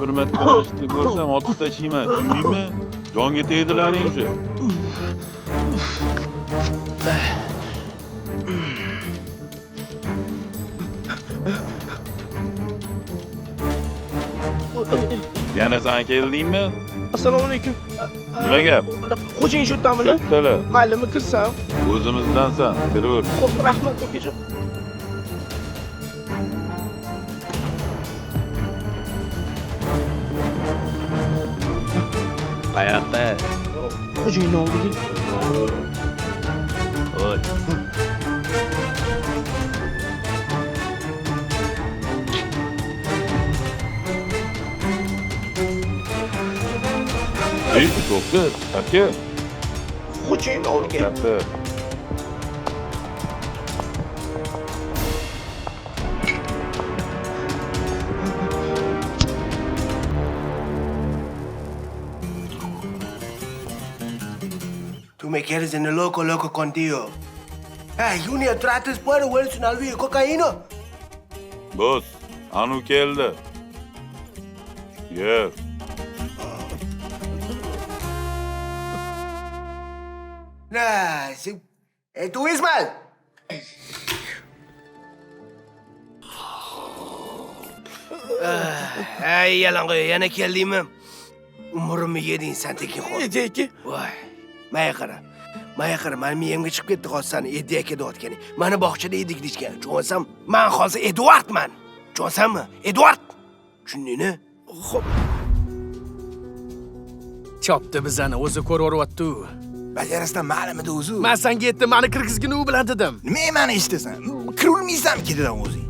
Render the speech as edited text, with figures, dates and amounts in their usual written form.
hurmat qilishni ko'rsam otib tashlayman, tushundingmi? Jonga tegdilaring shu. Yana sen keldingmi? Assalomu alaykum. Nima gap? Xo'jang shu yerdami? Tala, Maylimi kirsam? o'zimizdansan, kiraver. Xo'p, rahmat akajon. Qayoqda? Xo'jangni oldiga. Voy. Ey, to'xta, aka. Xo'jangni oldiga. Katta. Tú me quieres en el loco contigo. Hey, Junior, trates por Wilson Alvio, cocaína. Boss, anu keldi. Yer. Nah, sí. ¿Tú, Ismael? Ay, yalang'och, yana keldingmi? Umrimni yeding sen Tekinxon. Aka. Voy, manga qara. Manga qara, meni miyamga chiqib ketdi hozir seni Eddi aka deyotganing. Mani bog'chada edik deyishgan. Tushunsam, men hozir Eduardman. Tushunsanmi? Eduard. Tushundingmi? Xo'p. Chopdi bizani, o'zi ko'raveryapti. Bajarasdan ma'lumida o'zi. Men senga aytdim, meni kirgizgin u bilan dedim. Nima meni eshitasan? Kirolmaysan ketidan o'zing.